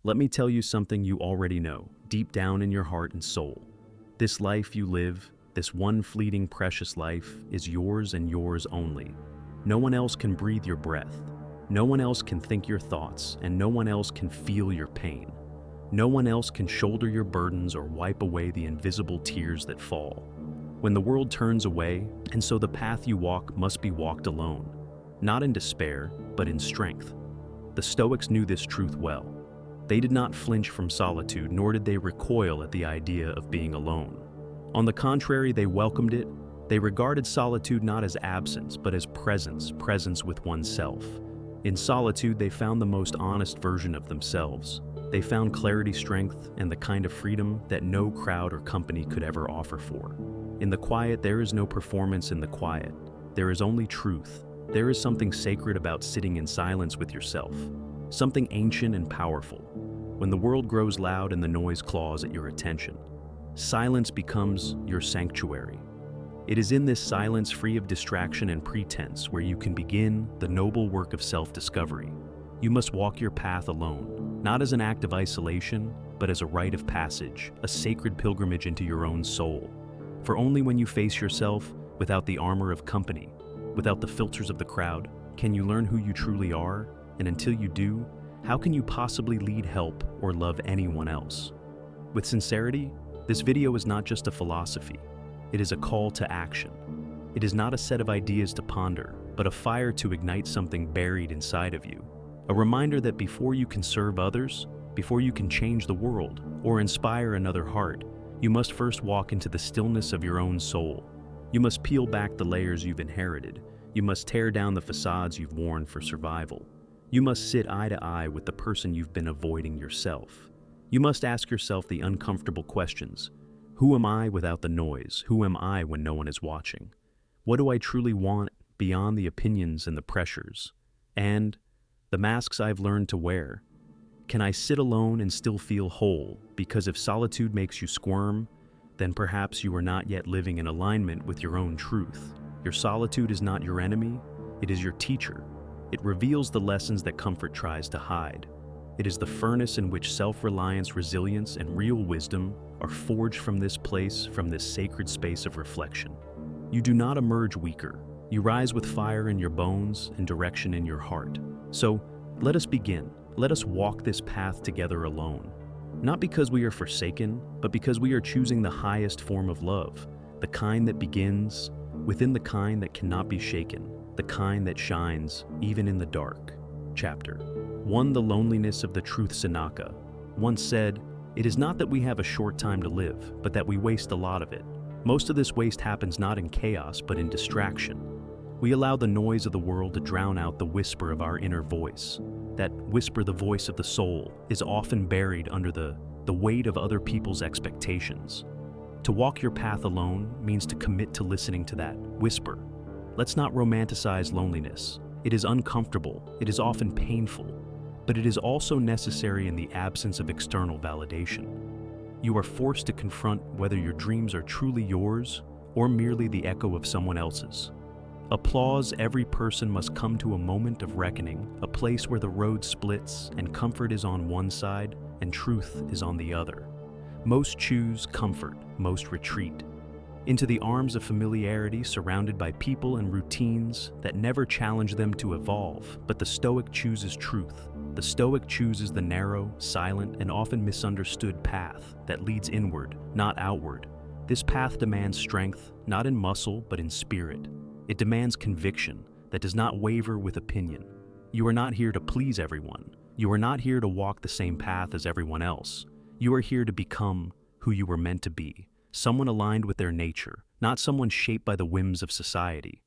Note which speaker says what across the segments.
Speaker 1: Let me tell you something you already know, deep down in your heart and soul. This life you live, this one fleeting precious life, is yours and yours only. No one else can breathe your breath. No one else can think your thoughts, and no one else can feel your pain. No one else can shoulder your burdens or wipe away the invisible tears that fall. When the world turns away, and so the path you walk must be walked alone, not in despair, but in strength. The Stoics knew this truth well. They did not flinch from solitude, nor did they recoil at the idea of being alone. On the contrary, they welcomed it. They regarded solitude not as absence, but as presence with oneself. In solitude, they found the most honest version of themselves. They found clarity, strength, and the kind of freedom that no crowd or company could ever offer for. In the quiet, there is no performance in the quiet. There is only truth. There is something sacred about sitting in silence with yourself, something ancient and powerful. When the world grows loud and the noise claws at your attention, silence becomes your sanctuary. It is in this silence, free of distraction and pretense, where you can begin the noble work of self-discovery. You must walk your path alone, not as an act of isolation, but as a rite of passage, a sacred pilgrimage into your own soul. For only when you face yourself, without the armor of company, without the filters of the crowd, can you learn who you truly are, and until you do, how can you possibly lead, help, or love anyone else? With sincerity, this video is not just a philosophy. It is a call to action. It is not a set of ideas to ponder, but a fire to ignite something buried inside of you. A reminder that before you can serve others, before you can change the world, or inspire another heart, you must first walk into the stillness of your own soul. You must peel back the layers you've inherited. You must tear down the facades you've worn for survival. You must sit eye to eye with the person you've been avoiding yourself. You must ask yourself the uncomfortable questions. Who am I without the noise? Who am I when no one is watching? What do I truly want beyond the opinions and the pressures? And the masks I've learned to wear. Can I sit alone and still feel whole? Because if solitude makes you squirm, then perhaps you are not yet living in alignment with your own truth. Your solitude is not your enemy, it is your teacher. It reveals the lessons that comfort tries to hide. It is the furnace in which self-reliance, resilience, and real wisdom are forged from this place, from this sacred space of reflection. You do not emerge weaker. You rise with fire in your bones and direction in your heart. So, let us begin. Let us walk this path together alone. Not because we are forsaken, but because we are choosing the highest form of love, the kind that begins within the kind that cannot be shaken, the kind that shines even in the dark. Chapter 1. The Loneliness of the Truth. Seneca once said, "It is not that we have a short time to live, but that we waste a lot of it. Most of this waste happens not in chaos, but in distraction. We allow the noise of the world to drown out the whisper of our inner voice. That whisper, the voice of the soul, is often buried under the weight of other people's expectations. To walk your path alone means to commit to listening to that whisper. Let's not romanticize loneliness. It is uncomfortable, it is often painful, but it is also necessary in the absence of external validation. You are forced to confront whether your dreams are truly yours or merely the echo of someone else's. Applause. Every person must come to a moment of reckoning, a place where the road splits and comfort is on one side and truth is on the other. Most choose comfort, most retreat into the arms of familiarity, surrounded by people and routines that never challenge them to evolve. But the Stoic chooses truth. The Stoic chooses the narrow, silent, and often misunderstood path that leads inward, not outward. This path demands strength, not in muscle, but in spirit. It demands conviction that does not waver with opinion. You are not here to please everyone. You are not here to walk the same path as everyone else. You are here to become who you were meant to be, someone aligned with their nature, not someone shaped by the whims of society.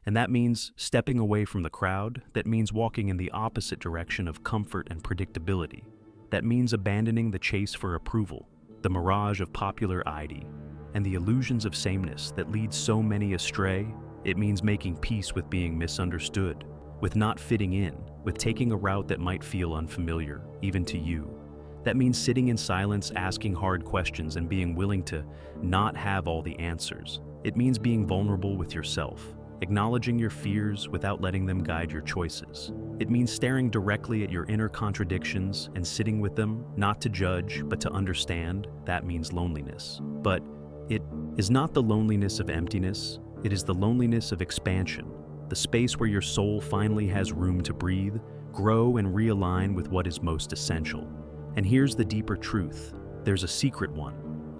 Speaker 1: And that means stepping away from the crowd. That means walking in the opposite direction of comfort and predictability. That means abandoning the chase for approval, the mirage of popularity, and the illusions of sameness that lead so many astray. It means making peace with being misunderstood, with not fitting in, with taking a route that might feel unfamiliar, even to you. That means sitting in silence, asking hard questions, and being willing to not have all the answers. It means being vulnerable with yourself. acknowledging your fears without letting them guide your choices. It means staring directly at your inner contradictions and sitting with them, not to judge, but to understand. That means loneliness. But it is not the loneliness of emptiness, it is the loneliness of expansion, the space where your soul finally has room to breathe, grow, and realign with what is most essential. And here's the deeper truth. There's a secret one.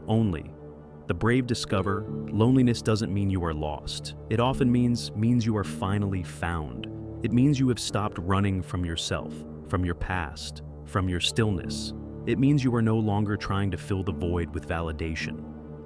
Speaker 1: Only. The brave discover loneliness doesn't mean you are lost. It often means you are finally found. It means you have stopped running from yourself, from your past, from your stillness. It means you are no longer trying to fill the void with validation,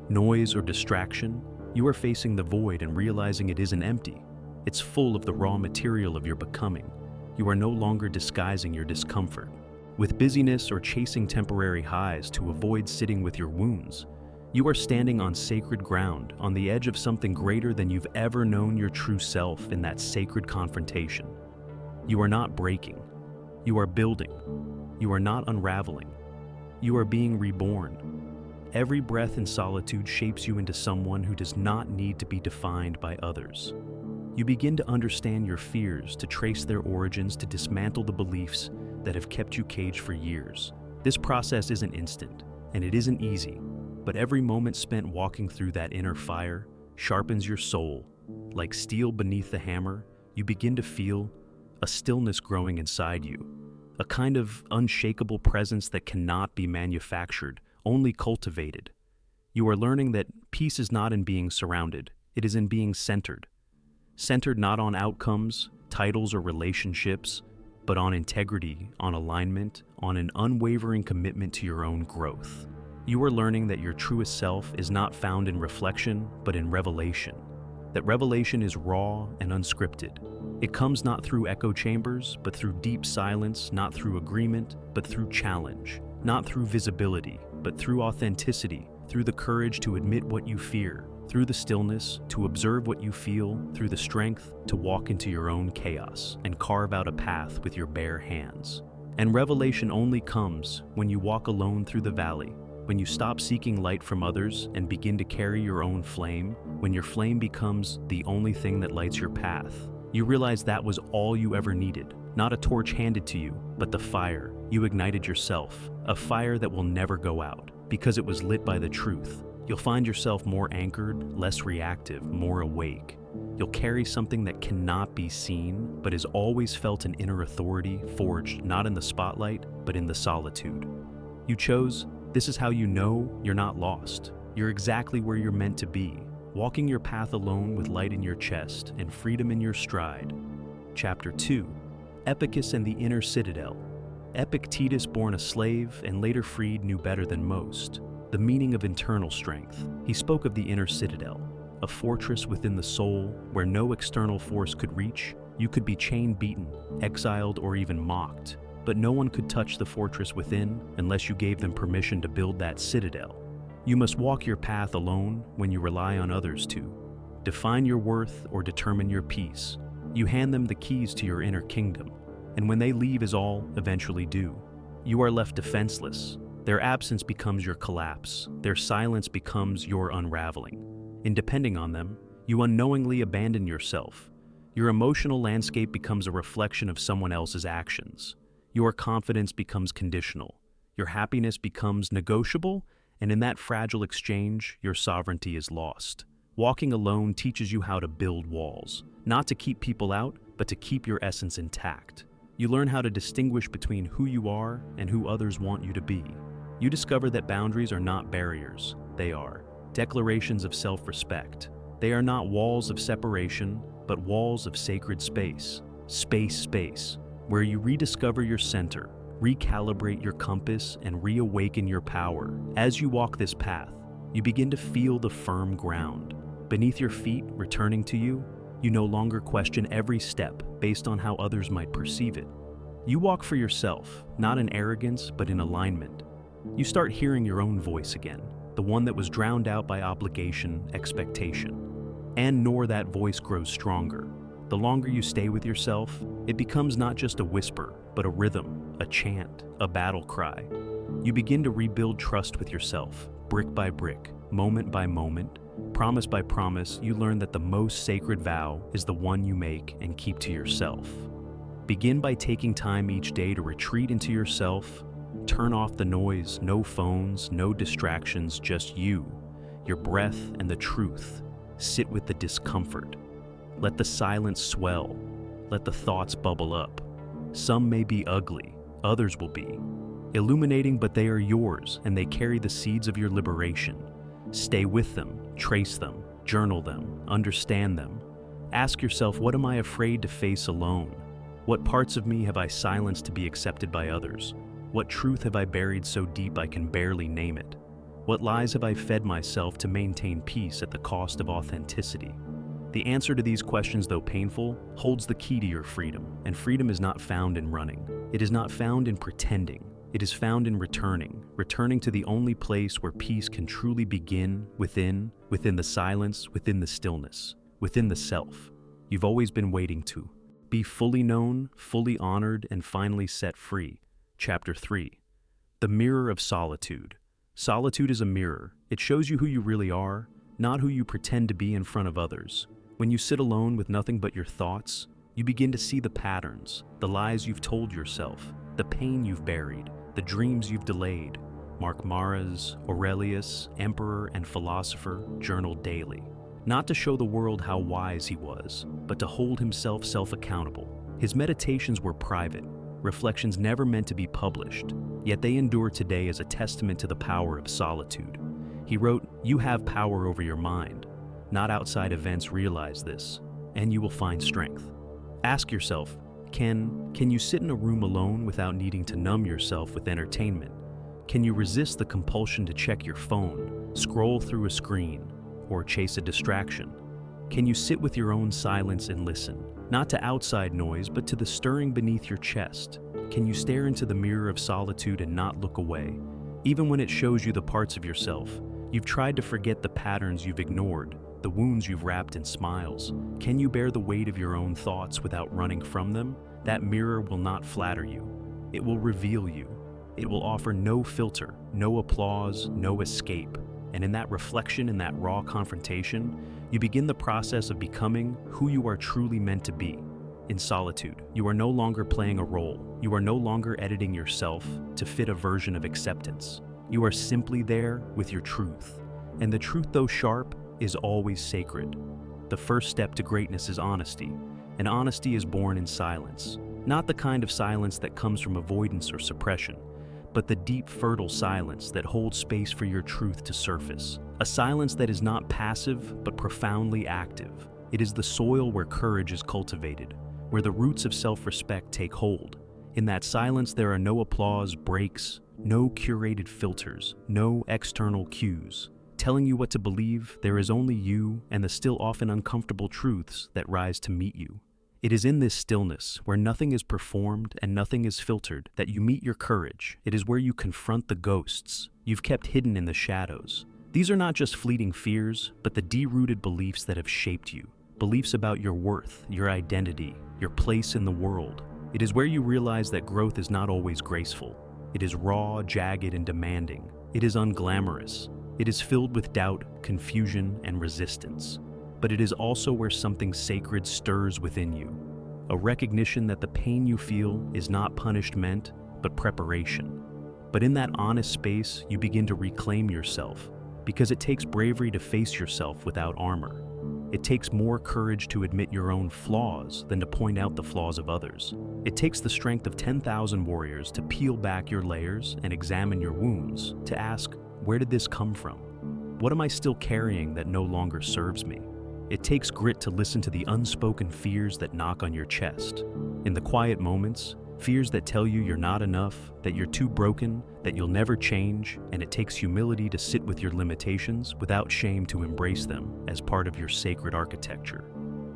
Speaker 1: noise, or distraction. You are facing the void and realizing it isn't empty. It's full of the raw material of your becoming. You are no longer disguising your discomfort with busyness or chasing temporary highs to avoid sitting with your wounds. You are standing on sacred ground, on the edge of something greater than you've ever known your true self in that sacred confrontation. You are not breaking. You are building. You are not unraveling. You are being reborn. Every breath in solitude shapes you into someone who does not need to be defined by others. You begin to understand your fears, to trace their origins, to dismantle the beliefs that have kept you caged for years. This process isn't instant, and it isn't easy. But every moment spent walking through that inner fire sharpens your soul. Like steel beneath the hammer, you begin to feel a stillness growing inside you, a kind of unshakable presence that cannot be manufactured, only cultivated. You are learning that peace is not in being surrounded, it is in being centered. Centered not on outcomes, titles, or relationships, but on integrity, on alignment, on an unwavering commitment to your own growth. You are learning that your truest self is not found in reflection, but in revelation. That revelation is raw and unscripted. It comes not through echo chambers, but through deep silence, not through agreement, but through challenge, not through visibility, but through authenticity, through the courage to admit what you fear, through the stillness to observe what you feel, through the strength to walk into your own chaos and carve out a path with your bare hands. And revelation only comes when you walk alone through the valley, when you stop seeking light from others and begin to carry your own flame, when your flame becomes the only thing that lights your path. You realize that was all you ever needed, not a torch handed to you, but the fire you ignited yourself, a fire that will never go out, because it was lit by the truth. You'll find yourself more anchored, less reactive, more awake. You'll carry something that cannot be seen, but has always felt an inner authority forged not in the spotlight, but in the solitude. You chose. This is how you know you're not lost. You're exactly where you're meant to be, walking your path alone with light in your chest and freedom in your stride. Chapter 2. Epicus and the Inner Citadel. Epictetus, born a slave and later freed, knew better than most the meaning of internal strength. He spoke of the inner citadel, a fortress within the soul where no external force could reach. You could be chain-beaten, exiled, or even mocked, but no one could touch the fortress within unless you gave them permission to build that citadel. You must walk your path alone when you rely on others to define your worth or determine your peace. You hand them the keys to your inner kingdom, and when they leave, as all eventually do, you are left defenseless. Their absence becomes your collapse. Their silence becomes your unraveling. In depending on them, you unknowingly abandon yourself. Your emotional landscape becomes a reflection of someone else's actions. Your confidence becomes conditional. Your happiness becomes negotiable, and in that fragile exchange, your sovereignty is lost. Walking alone teaches you how to build walls, not to keep people out, but to keep your essence intact. You learn how to distinguish between who you are and who others want you to be. You discover that boundaries are not barriers. They are declarations of self-respect. They are not walls of separation, but walls of sacred space. Space, where you rediscover your center, recalibrate your compass, and reawaken your power. As you walk this path, you begin to feel the firm ground beneath your feet returning to you. You no longer question every step based on how others might perceive it. You walk for yourself, not in arrogance, but in alignment. You start hearing your own voice again, the one that was drowned out by obligation, expectation. And nor that voice grows stronger. The longer you stay with yourself, it becomes not just a whisper, but a rhythm, a chant, a battle cry. You begin to rebuild trust with yourself, brick by brick, moment by moment, promise by promise, you learn that the most sacred vow is the one you make and keep to yourself. Begin by taking time each day to retreat into yourself. Turn off the noise, no phones, no distractions, just you, your breath, and the truth. Sit with the discomfort. Let the silence swell. Let the thoughts bubble up. Some may be ugly, others will be illuminating, but they are yours and they carry the seeds of your liberation. Stay with them, trace them, journal them, understand them. Ask yourself, what am I afraid to face alone? What parts of me have I silenced to be accepted by others? What truth have I buried so deep I can barely name it? What lies have I fed myself to maintain peace at the cost of authenticity? The answer to these questions, though painful, holds the key to your freedom, and freedom is not found in running. It is not found in pretending. It is found in returning to the only place where peace can truly begin, within the silence, within the stillness, within the self. You've always been waiting to be fully known, fully honored, and finally set free. Chapter 3. The Mirror of Solitude. Solitude is a mirror. It shows you who you really are, not who you pretend to be in front of others. When you sit alone with nothing but your thoughts, you begin to see the patterns, the lies you've told yourself, the pain you've buried, the dreams you've delayed. Mark Mara's, Aurelius, emperor and philosopher, journaled daily. Not to show the world how wise he was, but to hold himself self-accountable. His meditations were private, reflections never meant to be published, yet they endure today as a testament to the power of solitude. He wrote, "You have power over your mind. Not outside events realize this, and you will find strength." Ask yourself, can you sit in a room alone without needing to numb yourself with entertainment? Can you resist the compulsion to check your phone, scroll through a screen, or chase a distraction? Can you sit with your own silence and listen, not to outside noise, but to the stirring beneath your chest? Can you stare into the mirror of solitude and not look away, even when it shows you the parts of yourself you've tried to forget, the patterns you've ignored, the wounds you've wrapped in smiles? Can you bear the weight of your own thoughts without running from them? That mirror will not flatter you. It will reveal you. It will offer no filter, no applause, no escape. And in that reflection, in that raw confrontation, you begin the process of becoming who you are truly meant to be. In solitude, you are no longer playing a role. You are no longer editing yourself to fit a version of acceptance. You are simply there with your truth. And the truth, though sharp, is always sacred. The first step to greatness is honesty, and honesty is born in silence. Not the kind of silence that comes from avoidance or suppression, but the deep, fertile silence that holds space for your truth to surface. A silence that is not passive, but profoundly active. It is the soil where courage is cultivated, where the roots of self-respect take hold. In that silence, there are no applause breaks, no curated filters, no external cues telling you what to believe. There is only you and the still often uncomfortable truths that rise to meet you. It is in this stillness, where nothing is performed and nothing is filtered, that you meet your courage. It is where you confront the ghosts you've kept hidden in the shadows. These are not just fleeting fears, but the deep-rooted beliefs that have shaped you. Beliefs about your worth, your identity, your place in the world. It is where you realize that growth is not always graceful. It is raw, jagged, and demanding. It is unglamorous. It is filled with doubt, confusion, and resistance. But it is also where something sacred stirs within you. A recognition that the pain you feel is not punishment, but preparation. But in that honest space, you begin to reclaim yourself, because it takes bravery to face yourself without armor. It takes more courage to admit your own flaws than to point out the flaws of others. It takes the strength of 10,000 warriors to peel back your layers and examine your wounds, to ask, where did this come from? What am I still carrying that no longer serves me? It takes grit to listen to the unspoken fears that knock on your chest. In the quiet moments, fears that tell you you're not enough, that you're too broken, that you'll never change, and it takes humility to sit with your limitations without shame, to embrace them as part of your sacred architecture.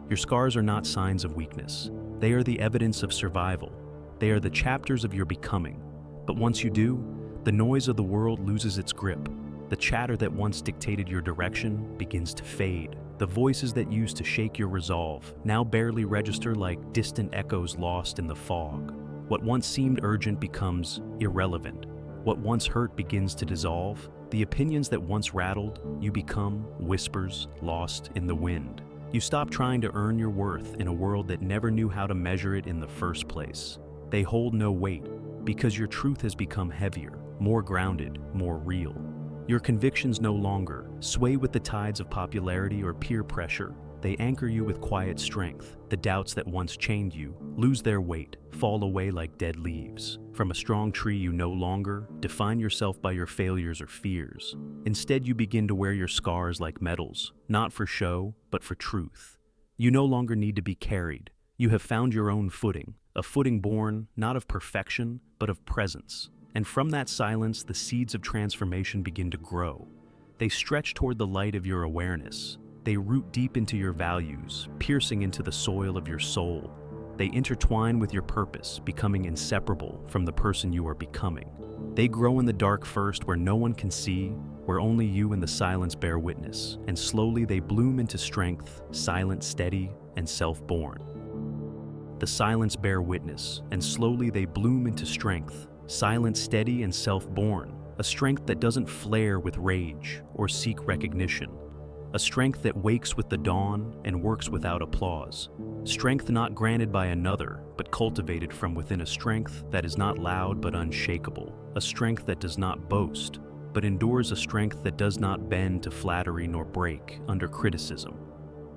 Speaker 1: Your scars are not signs of weakness. They are the evidence of survival. They are the chapters of your becoming. But once you do, the noise of the world loses its grip. The chatter that once dictated your direction begins to fade. The voices that used to shake your resolve now barely register, like distant echoes lost in the fog. What once seemed urgent becomes irrelevant. What once hurt begins to dissolve, The opinions that once rattled, you become whispers lost in the wind. You stop trying to earn your worth in a world that never knew how to measure it in the first place. They hold no weight because your truth has become heavier, more grounded, more real. Your convictions no longer sway with the tides of popularity or peer pressure. They anchor you with quiet strength. The doubts that once chained you lose their weight, fall away like dead leaves. From a strong tree, you no longer define yourself by your failures or fears. Instead, you begin to wear your scars like medals, not for show, but for truth. You no longer need to be carried. You have found your own footing, a footing born not of perfection, but of presence. And from that silence, the seeds of transformation begin to grow. They stretch toward the light of your awareness. They root deep into your values, piercing into the soil of your soul. They intertwine with your purpose, becoming inseparable from the person you are becoming. They grow in the dark first, where no one can see, where only you and the silence bear witness, and slowly they bloom into strength, silent, steady, and self-born. The silence bear witness, and slowly they bloom into strength, silent, steady, and self-born, a strength that doesn't flare with rage or seek recognition. A strength that wakes with the dawn and works without applause. Strength not granted by another, but cultivated from within, a strength that is not loud but unshakable. A strength that does not boast, but endures. A strength that does not bend to flattery nor break under criticism.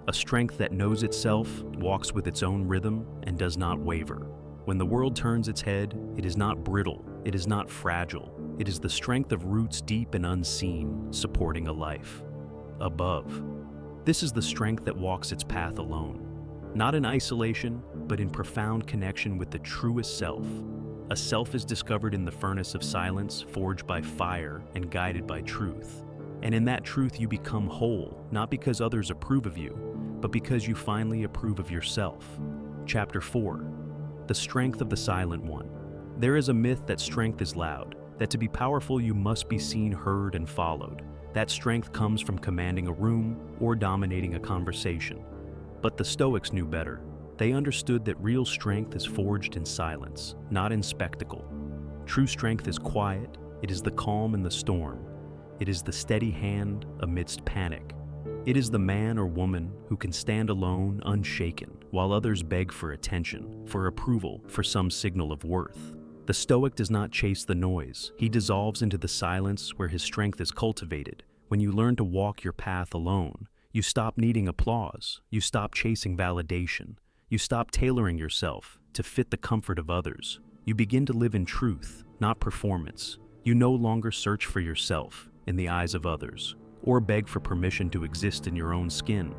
Speaker 1: A strength that knows itself, walks with its own rhythm, and does not waver. When the world turns its head, it is not brittle, it is not fragile. It is the strength of roots deep and unseen, supporting a life above. This is the strength that walks its path alone, not in isolation, but in profound connection with the truest self. A self is discovered in the furnace of silence, forged by fire and guided by truth. And in that truth you become whole, not because others approve of you, but because you finally approve of yourself. Chapter 4. The strength of the silent one. There is a myth that strength is loud, that to be powerful you must be seen, heard, and followed. That strength comes from commanding a room or dominating a conversation. But the Stoics knew better. They understood that real strength is forged in silence, not in spectacle. True strength is quiet. It is the calm in the storm. It is the steady hand amidst panic. It is the man or woman who can stand alone, unshaken, while others beg for attention, for approval, for some signal of worth. The Stoic does not chase the noise. He dissolves into the silence where his strength is cultivated. When you learn to walk your path alone, you stop needing applause. You stop chasing validation. You stop tailoring yourself to fit the comfort of others. You begin to live in truth, not performance. You no longer search for yourself in the eyes of others, or beg for permission to exist in your own skin.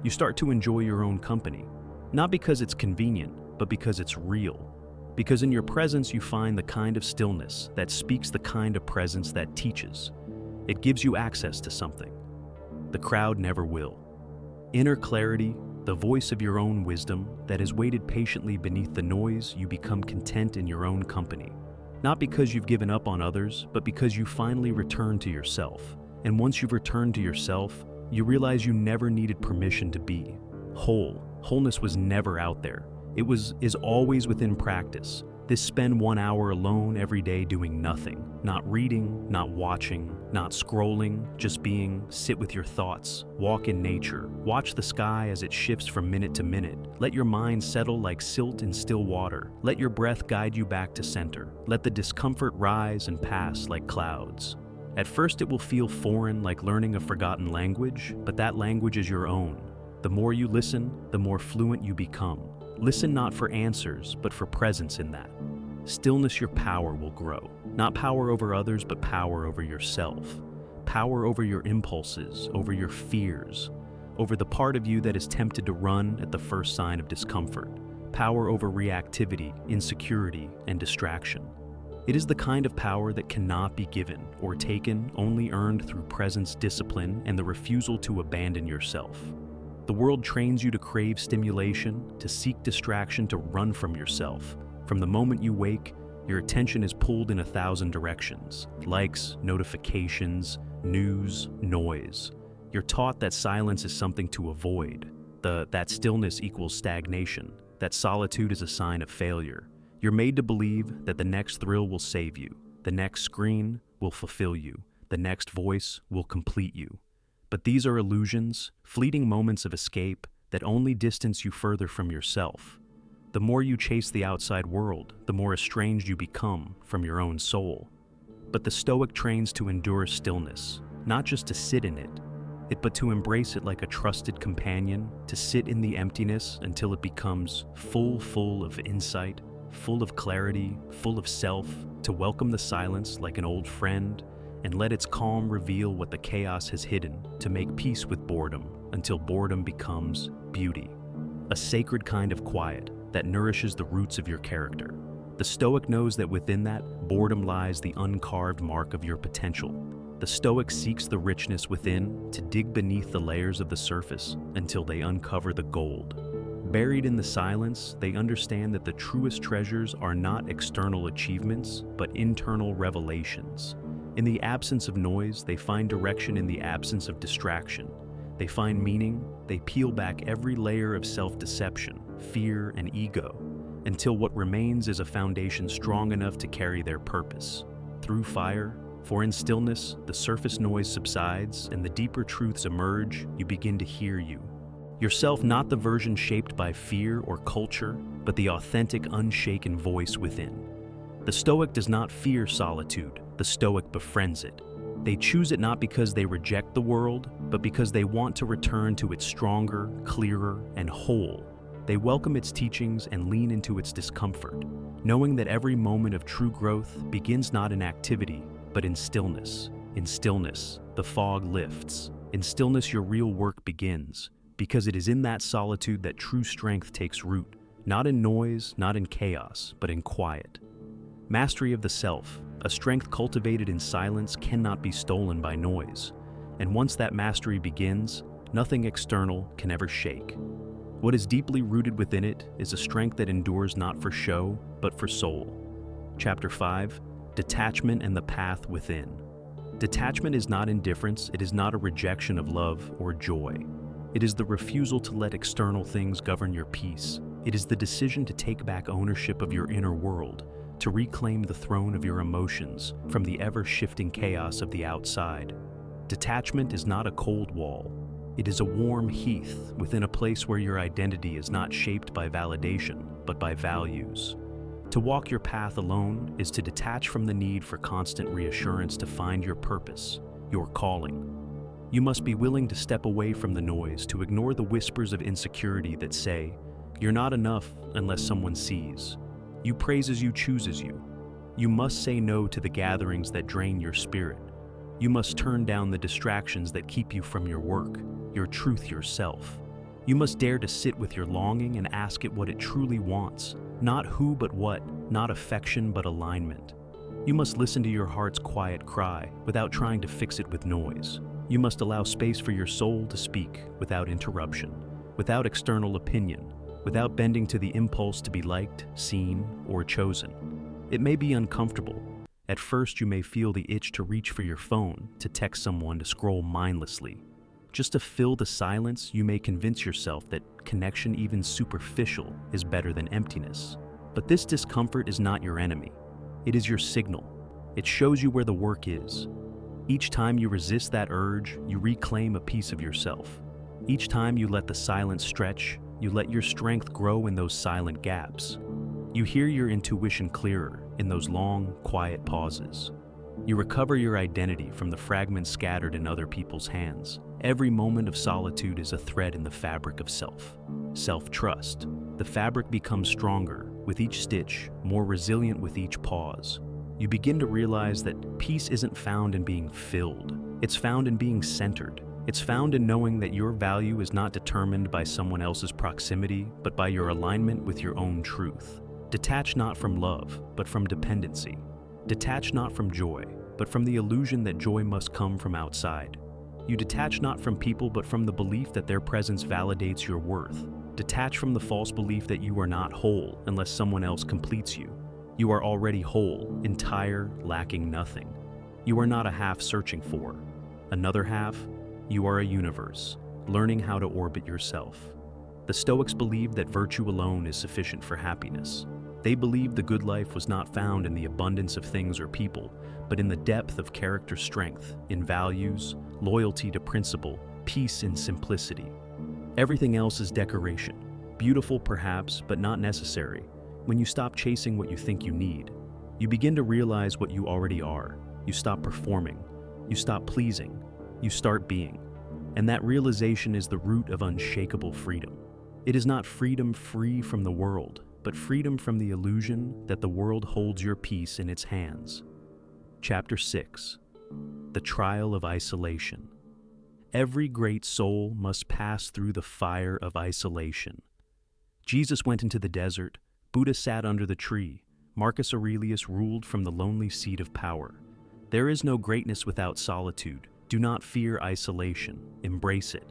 Speaker 1: You start to enjoy your own company, not because it's convenient, but because it's real. Because in your presence you find the kind of stillness that speaks, the kind of presence that teaches. It gives you access to something the crowd never will. Inner clarity, the voice of your own wisdom that has waited patiently beneath the noise. You become content in your own company. Not because you've given up on others, but because you finally return to yourself. And once you've returned to yourself, you realize you never needed permission to be whole. Wholeness was never out there. It is always within practice. This spend 1 hour alone every day doing nothing. Not reading, not watching, not scrolling, just being. Sit with your thoughts. Walk in nature. Watch the sky as it shifts from minute to minute. Let your mind settle like silt in still water. Let your breath guide you back to center. Let the discomfort rise and pass like clouds. At first it will feel foreign, like learning a forgotten language, but that language is your own. The more you listen, the more fluent you become. Listen not for answers, but for presence in that. Stillness, your power will grow. Not power over others, but power over yourself. Power over your impulses, over your fears, over the part of you that is tempted to run at the first sign of discomfort. Power over reactivity, insecurity, and distraction. It is the kind of power that cannot be given or taken, only earned through presence, discipline, and the refusal to abandon yourself. The world trains you to crave stimulation, to seek distraction, to run from yourself. From the moment you wake, your attention is pulled in 1,000 directions. Likes, notifications, news, noise. You're taught that silence is something to avoid, that stillness equals stagnation, that solitude is a sign of failure. You're made to believe that the next thrill will save you, the next screen will fulfill you, the next voice will complete you. But these are illusions, fleeting moments of escape that only distance you further from yourself. The more you chase the outside world, the more estranged you become from your own soul. But the Stoic trains to endure stillness, not just to sit in it, but to embrace it like a trusted companion, to sit in the emptiness until it becomes full of insight, full of clarity, full of self, to welcome the silence like an old friend, and let its calm reveal what the chaos has hidden, to make peace with boredom until boredom becomes beauty. A sacred kind of quiet that nourishes the roots of your character. The Stoic knows that within that, boredom lies the uncarved mark of your potential. The Stoic seeks the richness within to dig beneath the layers of the surface until they uncover the gold. Buried in the silence, they understand that the truest treasures are not external achievements, but internal revelations. In the absence of noise, they find direction in the absence of distraction. They find meaning, they peel back every layer of self-deception, fear, and ego, until what remains is a foundation strong enough to carry their purpose. Through fire, for in stillness, the surface noise subsides and the deeper truths emerge, you begin to hear you. Yourself, not the version shaped by fear or culture, but the authentic, unshaken voice within. The Stoic does not fear solitude, the Stoic befriends it. They choose it not because they reject the world, but because they want to return to it stronger, clearer, and whole. They welcome its teachings and lean into its discomfort, knowing that every moment of true growth begins not in activity, but in stillness. In stillness, the fog lifts. In stillness, your real work begins, because it is in that solitude that true strength takes root, not in noise, not in chaos, but in quiet. Mastery of the self, a strength cultivated in silence, cannot be stolen by noise. And once that mastery begins, nothing external can ever shake. What is deeply rooted within it is a strength that endures not for show, but for soul. Chapter 5, Detachment and the Path Within. Detachment is not indifference, it is not a rejection of love or joy. It is the refusal to let external things govern your peace. It is the decision to take back ownership of your inner world, to reclaim the throne of your emotions from the ever-shifting chaos of the outside. Detachment is not a cold wall. It is a warm heath within a place where your identity is not shaped by validation, but by values. To walk your path alone is to detach from the need for constant reassurance to find your purpose, your calling. You must be willing to step away from the noise, to ignore the whispers of insecurity that say, "You're not enough unless someone sees. You praise as you chooses you." You must say no to the gatherings that drain your spirit. You must turn down the distractions that keep you from your work, your truth, yourself. You must dare to sit with your longing and ask it what it truly wants, not who but what, not affection but alignment. You must listen to your heart's quiet cry without trying to fix it with noise. You must allow space for your soul to speak without interruption, without external opinion, without bending to the impulse to be liked, seen, or chosen. It may be uncomfortable. At first, you may feel the itch to reach for your phone, to text someone, to scroll mindlessly. Just to fill the silence, you may convince yourself that connection, even superficial, is better than emptiness. But this discomfort is not your enemy. It is your signal. It shows you where the work is. Each time you resist that urge, you reclaim a piece of yourself. Each time you let the silence stretch, you let your strength grow in those silent gaps. You hear your intuition clearer in those long, quiet pauses. You recover your identity from the fragments scattered in other people's hands. Every moment of solitude is a thread in the fabric of self. Self-trust. The fabric becomes stronger with each stitch, more resilient with each pause. You begin to realize that peace isn't found in being filled. It's found in being centered. It's found in knowing that your value is not determined by someone else's proximity, but by your alignment with your own truth. Detach not from love, but from dependency. Detach not from joy, but from the illusion that joy must come from outside. You detach not from people, but from the belief that their presence validates your worth. Detach from the false belief that you are not whole unless someone else completes you. You are already whole, entire, lacking nothing. You are not a half searching for. Another half, you are a universe, learning how to orbit yourself. The Stoics believed that virtue alone is sufficient for happiness. They believed the good life was not found in the abundance of things or people, but in the depth of character strength, in values, loyalty to principle, peace in simplicity. Everything else is decoration. Beautiful perhaps, but not necessary. When you stop chasing what you think you need, you begin to realize what you already are. You stop performing. You stop pleasing. You start being. And that realization is the root of unshakable freedom. It is not freedom free from the world, but freedom from the illusion that the world holds your peace in its hands. Chapter 6. The Trial of Isolation. Every great soul must pass through the fire of isolation. Jesus went into the desert. Buddha sat under the tree. Marcus Aurelius ruled from the lonely seat of power. There is no greatness without solitude. Do not fear isolation. Embrace it.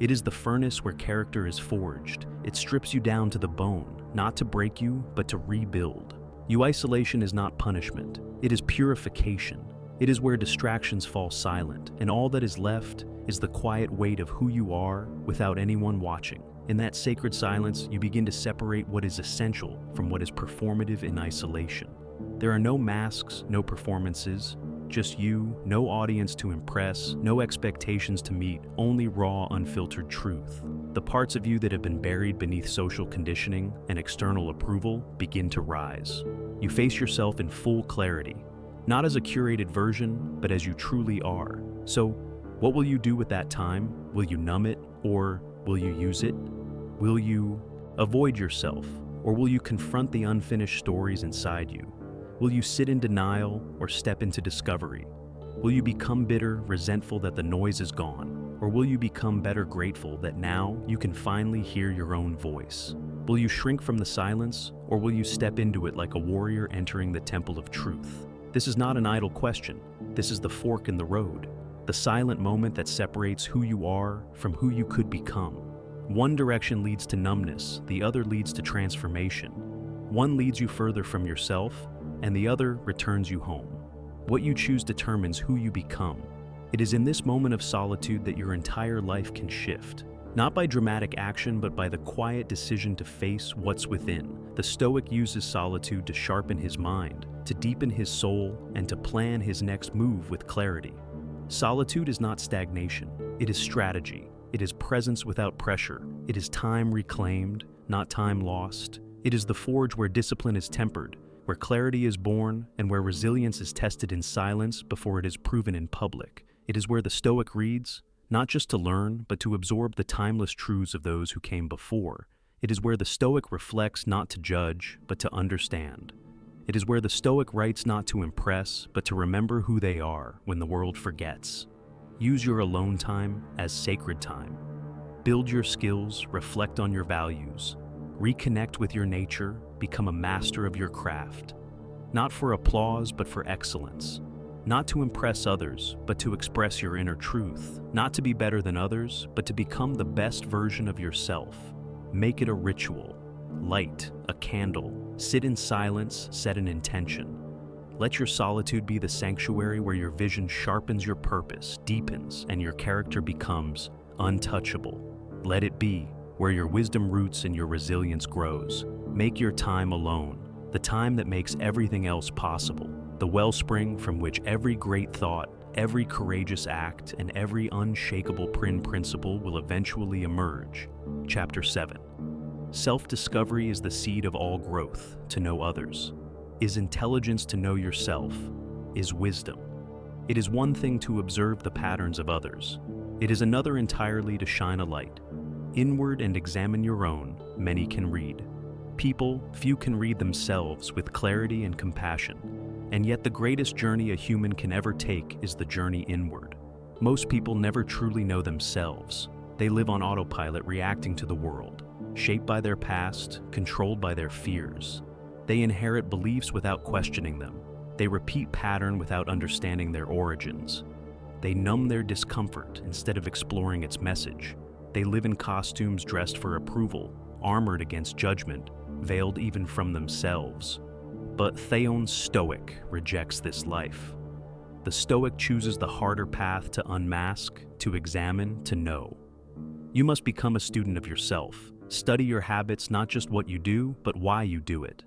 Speaker 1: It is the furnace where character is forged. It strips you down to the bone, not to break you, but to rebuild. Isolation is not punishment. It is purification. It is where distractions fall silent, and all that is left is the quiet weight of who you are without anyone watching. In that sacred silence, you begin to separate what is essential from what is performative in isolation. There are no masks, no performances, just you, no audience to impress, no expectations to meet, only raw, unfiltered truth. The parts of you that have been buried beneath social conditioning and external approval begin to rise. You face yourself in full clarity, not as a curated version, but as you truly are. So, what will you do with that time? Will you numb it, or will you use it? Will you avoid yourself, or will you confront the unfinished stories inside you? Will you sit in denial or step into discovery? Will you become bitter, resentful that the noise is gone? Or will you become better, grateful that now you can finally hear your own voice? Will you shrink from the silence, or will you step into it like a warrior entering the temple of truth? This is not an idle question. This is the fork in the road, the silent moment that separates who you are from who you could become. One direction leads to numbness, the other leads to transformation. One leads you further from yourself, and the other returns you home. What you choose determines who you become. It is in this moment of solitude that your entire life can shift. Not by dramatic action, but by the quiet decision to face what's within. The Stoic uses solitude to sharpen his mind, to deepen his soul, and to plan his next move with clarity. Solitude is not stagnation. It is strategy. It is presence without pressure. It is time reclaimed, not time lost. It is the forge where discipline is tempered, where clarity is born, and where resilience is tested in silence before it is proven in public. It is where the Stoic reads, not just to learn, but to absorb the timeless truths of those who came before. It is where the Stoic reflects not to judge, but to understand. It is where the Stoic writes not to impress, but to remember who they are when the world forgets. Use your alone time as sacred time. Build your skills, reflect on your values. Reconnect with your nature, become a master of your craft. Not for applause, but for excellence. Not to impress others, but to express your inner truth. Not to be better than others, but to become the best version of yourself. Make it a ritual. Light a candle. Sit in silence, set an intention. Let your solitude be the sanctuary where your vision sharpens your purpose, deepens, and your character becomes untouchable. Let it be where your wisdom roots and your resilience grows. Make your time alone, the time that makes everything else possible, the wellspring from which every great thought, every courageous act, and every unshakable principle will eventually emerge. Chapter 7. Self-discovery is the seed of all growth, to know others. Is intelligence to know yourself? Is wisdom. It is one thing to observe the patterns of others. It is another entirely to shine a light. Inward and examine your own, many can read. People, few can read themselves with clarity and compassion. And yet the greatest journey a human can ever take is the journey inward. Most people never truly know themselves. They live on autopilot, reacting to the world, shaped by their past, controlled by their fears. They inherit beliefs without questioning them. They repeat pattern without understanding their origins. They numb their discomfort instead of exploring its message. They live in costumes dressed for approval, armored against judgment, veiled even from themselves. But Theon Stoic rejects this life. The Stoic chooses the harder path to unmask, to examine, to know. You must become a student of yourself. Study your habits, not just what you do, but why you do it.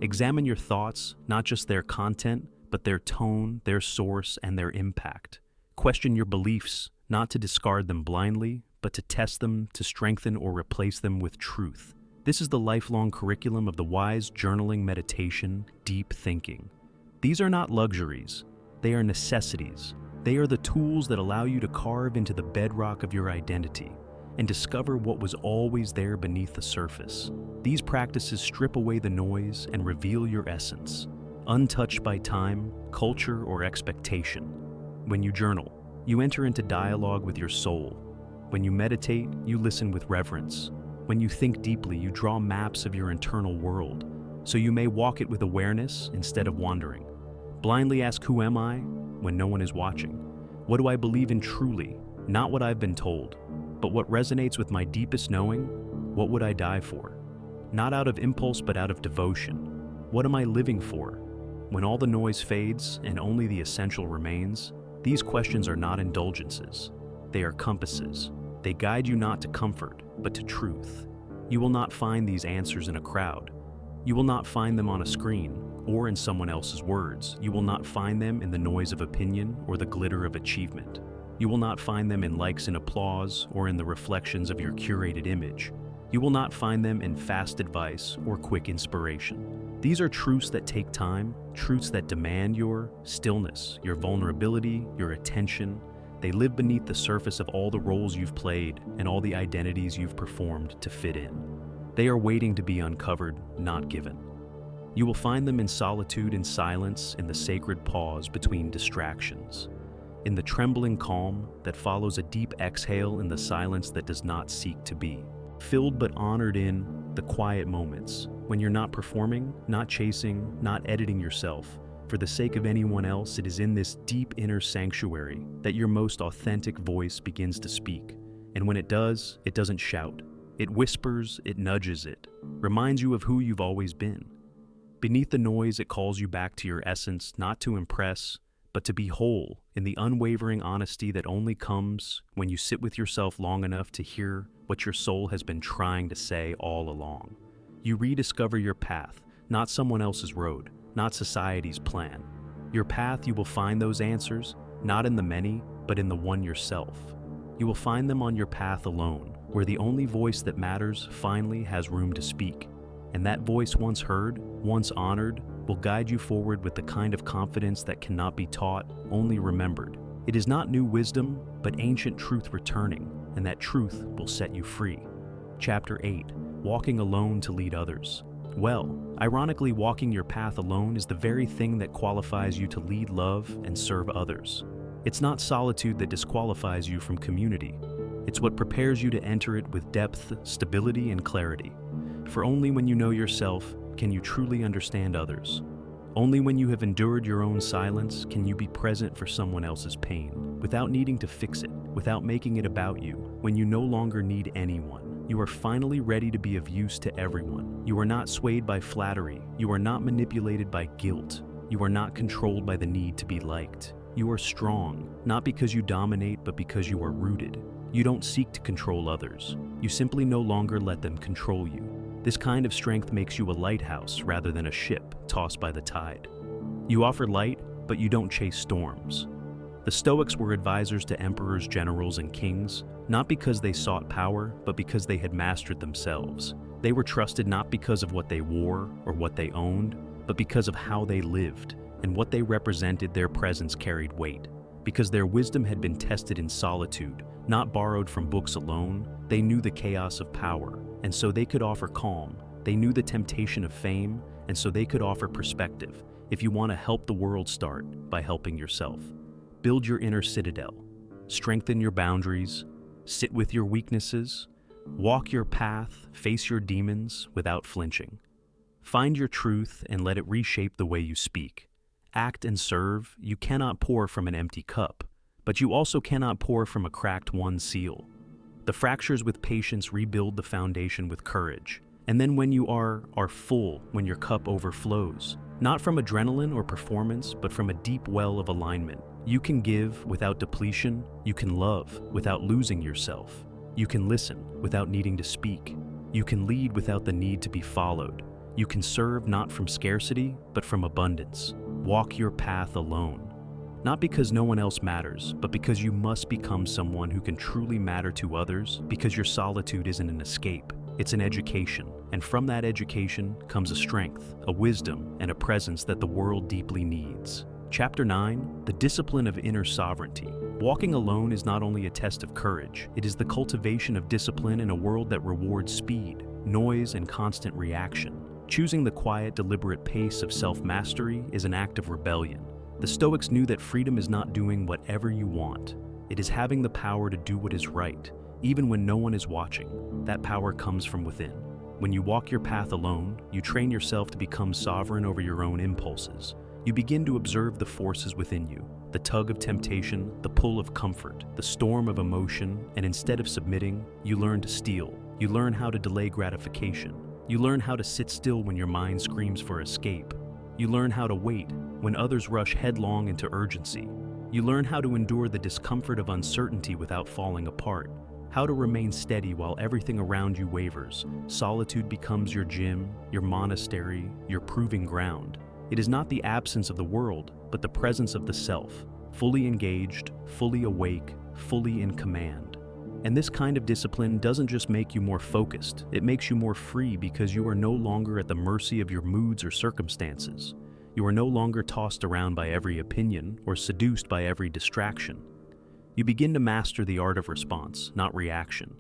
Speaker 1: Examine your thoughts, not just their content, but their tone, their source, and their impact. Question your beliefs, not to discard them blindly, but to test them, to strengthen or replace them with truth. This is the lifelong curriculum of the wise journaling, meditation, deep thinking. These are not luxuries, they are necessities. They are the tools that allow you to carve into the bedrock of your identity and discover what was always there beneath the surface. These practices strip away the noise and reveal your essence, untouched by time, culture, or expectation. When you journal, you enter into dialogue with your soul. When you meditate, you listen with reverence. When you think deeply, you draw maps of your internal world, so you may walk it with awareness instead of wandering. Blindly ask, who am I, when no one is watching? What do I believe in truly? Not what I've been told, but what resonates with my deepest knowing. What would I die for? Not out of impulse, but out of devotion. What am I living for? When all the noise fades and only the essential remains, these questions are not indulgences. They are compasses. They guide you not to comfort, but to truth. You will not find these answers in a crowd. You will not find them on a screen or in someone else's words. You will not find them in the noise of opinion or the glitter of achievement. You will not find them in likes and applause or in the reflections of your curated image. You will not find them in fast advice or quick inspiration. These are truths that take time, truths that demand your stillness, your vulnerability, your attention. They live beneath the surface of all the roles you've played and all the identities you've performed to fit in. They are waiting to be uncovered, not given. You will find them in solitude and silence, in the sacred pause between distractions, in the trembling calm that follows a deep exhale, in the silence that does not seek to be. Filled but honored in the quiet moments, when you're not performing, not chasing, not editing yourself for the sake of anyone else. It is in this deep inner sanctuary that your most authentic voice begins to speak. And when it does, it doesn't shout. It whispers, it nudges, it reminds you of who you've always been. Beneath the noise, it calls you back to your essence, not to impress, but to be whole, in the unwavering honesty that only comes when you sit with yourself long enough to hear what your soul has been trying to say all along. You rediscover your path, not someone else's road, not society's plan. Your path, you will find those answers, not in the many, but in the one yourself. You will find them on your path alone, where the only voice that matters finally has room to speak. And that voice, once heard, once honored, will guide you forward with the kind of confidence that cannot be taught, only remembered. It is not new wisdom, but ancient truth returning, and that truth will set you free. Chapter 8. Walking alone to lead others. Well, ironically, walking your path alone is the very thing that qualifies you to lead, love, and serve others. It's not solitude that disqualifies you from community. It's what prepares you to enter it with depth, stability, and clarity. For only when you know yourself can you truly understand others. Only when you have endured your own silence can you be present for someone else's pain, without needing to fix it, without making it about you. When you no longer need anyone, you are finally ready to be of use to everyone. You are not swayed by flattery. You are not manipulated by guilt. You are not controlled by the need to be liked. You are strong, not because you dominate, but because you are rooted. You don't seek to control others. You simply no longer let them control you. This kind of strength makes you a lighthouse rather than a ship tossed by the tide. You offer light, but you don't chase storms. The Stoics were advisors to emperors, generals, and kings, not because they sought power, but because they had mastered themselves. They were trusted not because of what they wore or what they owned, but because of how they lived, and what they represented. Their presence carried weight. Because their wisdom had been tested in solitude, not borrowed from books alone, they knew the chaos of power, and so they could offer calm. They knew the temptation of fame, and so they could offer perspective. If you want to help the world, start by helping yourself. Build your inner citadel. Strengthen your boundaries. Sit with your weaknesses. Walk your path. Face your demons without flinching. Find your truth and let it reshape the way you speak. Act and serve. You cannot pour from an empty cup, but you also cannot pour from a cracked one seal. The fractures with patience rebuild the foundation with courage. And then when you are full, when your cup overflows, not from adrenaline or performance, but from a deep well of alignment, you can give without depletion. You can love without losing yourself. You can listen without needing to speak. You can lead without the need to be followed. You can serve not from scarcity, but from abundance. Walk your path alone. Not because no one else matters, but because you must become someone who can truly matter to others, because your solitude isn't an escape, it's an education. And from that education comes a strength, a wisdom, and a presence that the world deeply needs. Chapter 9, The Discipline of Inner Sovereignty. Walking alone is not only a test of courage, it is the cultivation of discipline in a world that rewards speed, noise, and constant reaction. Choosing the quiet, deliberate pace of self-mastery is an act of rebellion. The Stoics knew that freedom is not doing whatever you want. It is having the power to do what is right, even when no one is watching. That power comes from within. When you walk your path alone, you train yourself to become sovereign over your own impulses. You begin to observe the forces within you, the tug of temptation, the pull of comfort, the storm of emotion, and instead of submitting, you learn to steal. You learn how to delay gratification. You learn how to sit still when your mind screams for escape. You learn how to wait when others rush headlong into urgency. You learn how to endure the discomfort of uncertainty without falling apart, how to remain steady while everything around you wavers. Solitude becomes your gym, your monastery, your proving ground. It is not the absence of the world, but the presence of the self, fully engaged, fully awake, fully in command. And this kind of discipline doesn't just make you more focused, it makes you more free because you are no longer at the mercy of your moods or circumstances. You are no longer tossed around by every opinion or seduced by every distraction. You begin to master the art of response, not reaction.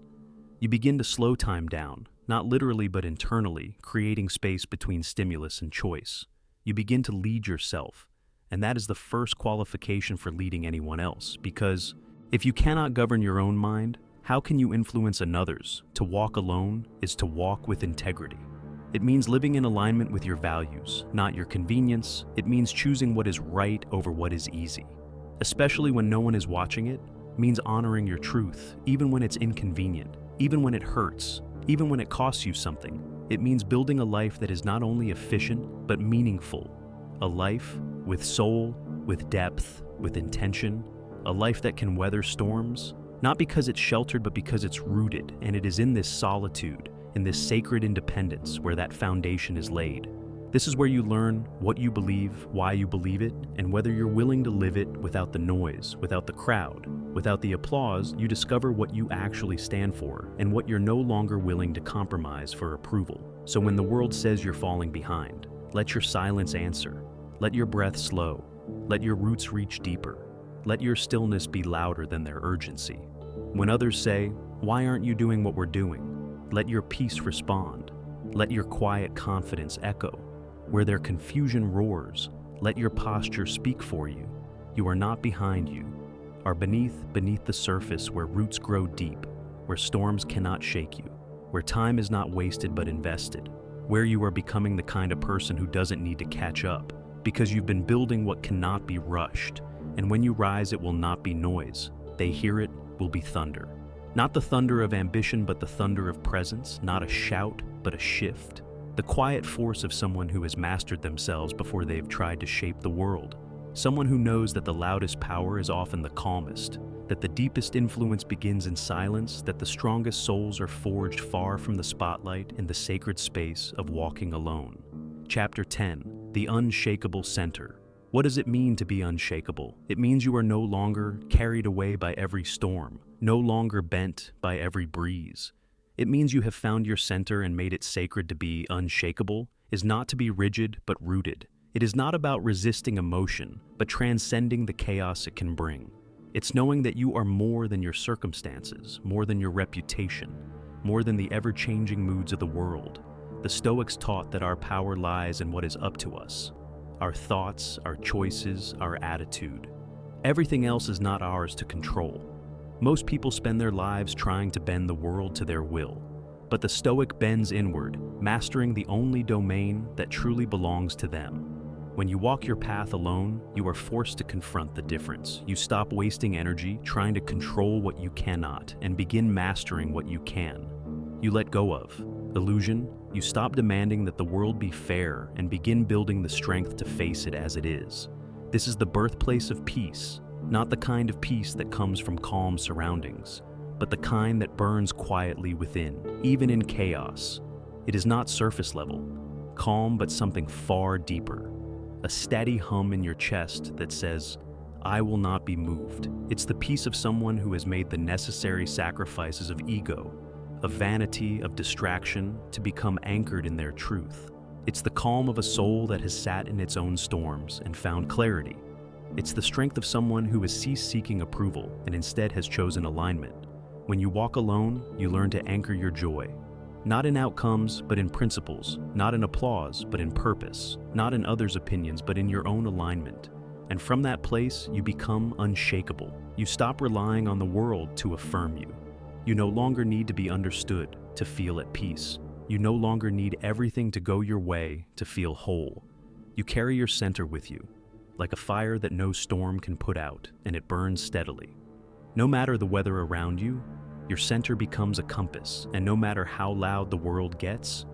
Speaker 1: You begin to slow time down, not literally but internally, creating space between stimulus and choice. You begin to lead yourself, and that is the first qualification for leading anyone else, because if you cannot govern your own mind, how can you influence another's? To walk alone is to walk with integrity. It means living in alignment with your values, not your convenience. It means choosing what is right over what is easy. Especially when no one is watching, it means honoring your truth, even when it's inconvenient, even when it hurts, even when it costs you something. It means building a life that is not only efficient, but meaningful. A life with soul, with depth, with intention. A life that can weather storms, not because it's sheltered, but because it's rooted, and it is in this solitude, in this sacred independence, where that foundation is laid. This is where you learn what you believe, why you believe it, and whether you're willing to live it without the noise, without the crowd, without the applause. You discover what you actually stand for, and what you're no longer willing to compromise for approval. So when the world says you're falling behind, let your silence answer. Let your breath slow. Let your roots reach deeper. Let your stillness be louder than their urgency. When others say, "Why aren't you doing what we're doing?" let your peace respond. Let your quiet confidence echo. Where their confusion roars, let your posture speak for you. You are not behind, you are beneath the surface, where roots grow deep, where storms cannot shake you, where time is not wasted but invested, where you are becoming the kind of person who doesn't need to catch up, because you've been building what cannot be rushed. And when you rise, it will not be noise. They hear it will be thunder. Not the thunder of ambition, but the thunder of presence. Not a shout, but a shift. The quiet force of someone who has mastered themselves before they've tried to shape the world. Someone who knows that the loudest power is often the calmest, that the deepest influence begins in silence, that the strongest souls are forged far from the spotlight in the sacred space of walking alone. Chapter 10, The Unshakable Center. What does it mean to be unshakable? It means you are no longer carried away by every storm, no longer bent by every breeze. It means you have found your center and made it sacred. To be unshakable is not to be rigid, but rooted. It is not about resisting emotion, but transcending the chaos it can bring. It's knowing that you are more than your circumstances, more than your reputation, more than the ever-changing moods of the world. The Stoics taught that our power lies in what is up to us. Our thoughts, our choices, our attitude. Everything else is not ours to control. Most people spend their lives trying to bend the world to their will. But the Stoic bends inward, mastering the only domain that truly belongs to them. When you walk your path alone, you are forced to confront the difference. You stop wasting energy trying to control what you cannot and begin mastering what you can. You let go of illusion. You stop demanding that the world be fair and begin building the strength to face it as it is. This is the birthplace of peace, not the kind of peace that comes from calm surroundings, but the kind that burns quietly within, even in chaos. It is not surface level. calm but something far deeper. A steady hum in your chest that says, I will not be moved. It's the peace of someone who has made the necessary sacrifices of ego, of vanity, of distraction, to become anchored in their truth. It's the calm of a soul that has sat in its own storms and found clarity. It's the strength of someone who has ceased seeking approval and instead has chosen alignment. When you walk alone, you learn to anchor your joy. Not in outcomes, but in principles. Not in applause, but in purpose. Not in others' opinions, but in your own alignment. And from that place, you become unshakable. You stop relying on the world to affirm you. You no longer need to be understood to feel at peace. You no longer need everything to go your way to feel whole. You carry your center with you, like a fire that no storm can put out, and it burns steadily. No matter the weather around you, your center becomes a compass, and no matter how loud the world gets,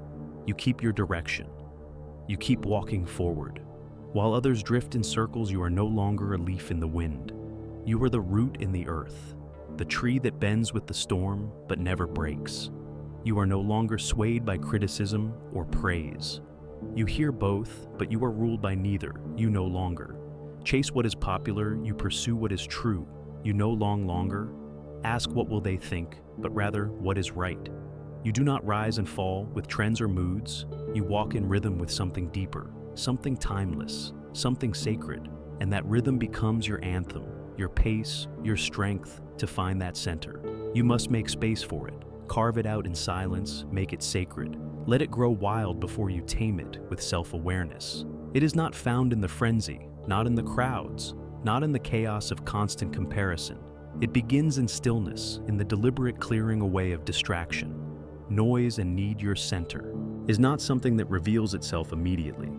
Speaker 1: you keep your direction. You keep walking forward. While others drift in circles, you are no longer a leaf in the wind. You are the root in the earth, the tree that bends with the storm but never breaks. You are no longer swayed by criticism or praise. You hear both, but you are ruled by neither. You no longer chase what is popular, you pursue what is true. You no longer ask what will they think, but rather what is right. You do not rise and fall with trends or moods. You walk in rhythm with something deeper, something timeless, something sacred, and that rhythm becomes your anthem, your pace, your strength to find that center. You must make space for it, carve it out in silence, make it sacred. Let it grow wild before you tame it with self-awareness. It is not found in the frenzy, not in the crowds, not in the chaos of constant comparison. It begins in stillness, in the deliberate clearing away of distraction. Noise and need. Your center is not something that reveals itself immediately.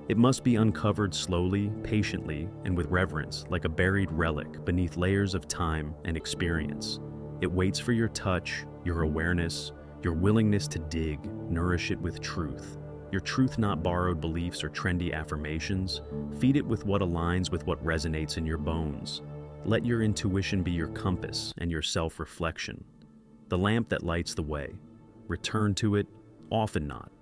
Speaker 1: It must be uncovered slowly, patiently, and with reverence, like a buried relic beneath layers of time and experience. It waits for your touch, your awareness, your willingness to dig, nourish it with truth. Your truth, not borrowed beliefs or trendy affirmations. Feed it with what aligns with what resonates in your bones. Let your intuition be your compass and your self-reflection, the lamp that lights the way. Return to it, often not.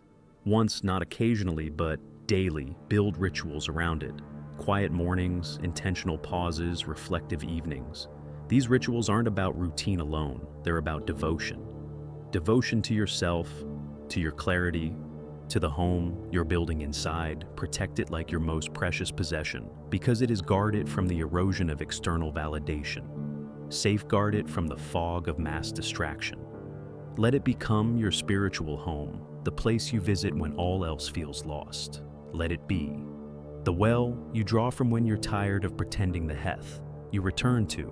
Speaker 1: Once, not occasionally, but daily. Build rituals around it. Quiet mornings, intentional pauses, reflective evenings. These rituals aren't about routine alone, they're about devotion. Devotion to yourself, to your clarity, to the home you're building inside. Protect it like your most precious possession, because it is guarded from the erosion of external validation. Safeguard it from the fog of mass distraction. Let it become your spiritual home, the place you visit when all else feels lost. Let it be the well you draw from when you're tired of pretending, the hearth you return to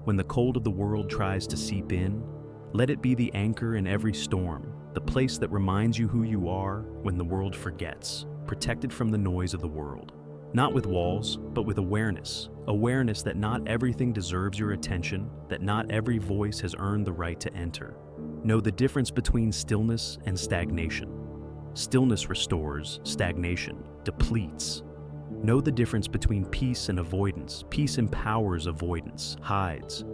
Speaker 1: when the cold of the world tries to seep in. Let it be the anchor in every storm, the place that reminds you who you are when the world forgets, protected from the noise of the world. Not with walls, but with awareness. Awareness that not everything deserves your attention, that not every voice has earned the right to enter. Know the difference between stillness and stagnation. Stillness restores, stagnation depletes. Know the difference between peace and avoidance. Peace empowers, avoidance hides.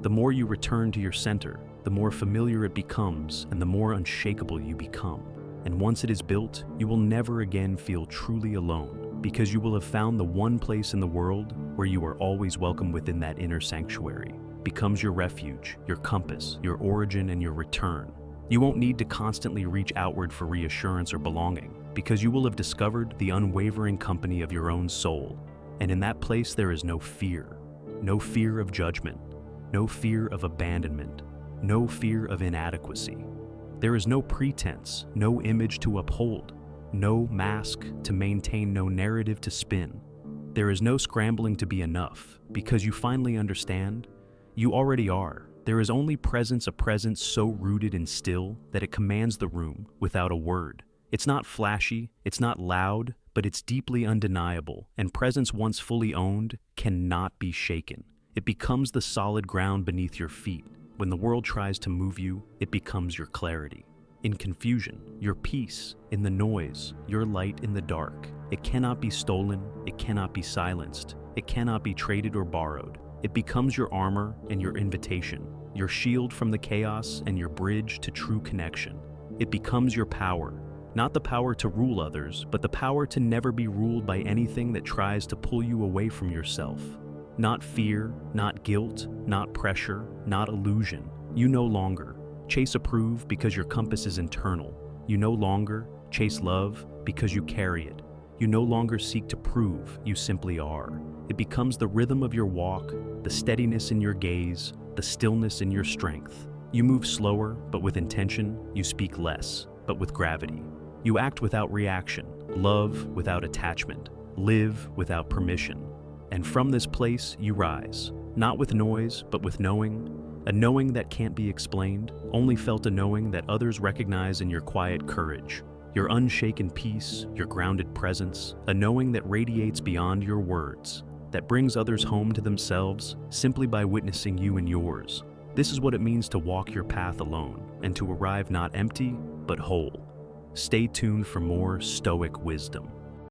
Speaker 1: The more you return to your center, the more familiar it becomes and the more unshakable you become. And once it is built, you will never again feel truly alone, because you will have found the one place in the world where you are always welcome. Within that inner sanctuary becomes your refuge, your compass, your origin, and your return. You won't need to constantly reach outward for reassurance or belonging, because you will have discovered the unwavering company of your own soul. And in that place there is no fear of judgment, no fear of abandonment, no fear of inadequacy. There is no pretense, no image to uphold, no mask to maintain, no narrative to spin. There is no scrambling to be enough, because you finally understand you already are. There is only presence, a presence so rooted and still that it commands the room without a word. It's not flashy, it's not loud, but it's deeply undeniable, and presence once fully owned cannot be shaken. It becomes the solid ground beneath your feet. When the world tries to move you, it becomes your clarity. In confusion, your peace. In the noise, your light in the dark. It cannot be stolen, it cannot be silenced, it cannot be traded or borrowed. It becomes your armor and your invitation, your shield from the chaos and your bridge to true connection. It becomes your power, Not the power to rule others, but the power to never be ruled by anything that tries to pull you away from yourself. Not fear, not guilt, not pressure, not illusion. You no longer chase approve because your compass is internal. You no longer chase love because you carry it. You no longer seek to prove, you simply are. It becomes the rhythm of your walk, the steadiness in your gaze, the stillness in your strength. You move slower, but with intention. You speak less, but with gravity. You act without reaction, love without attachment, live without permission. And from this place you rise, not with noise, but with knowing, a knowing that can't be explained, only felt a knowing that others recognize in your quiet courage, your unshaken peace, your grounded presence, a knowing that radiates beyond your words, that brings others home to themselves simply by witnessing you and yours. This is what it means to walk your path alone and to arrive not empty, but whole. Stay tuned for more Stoic wisdom.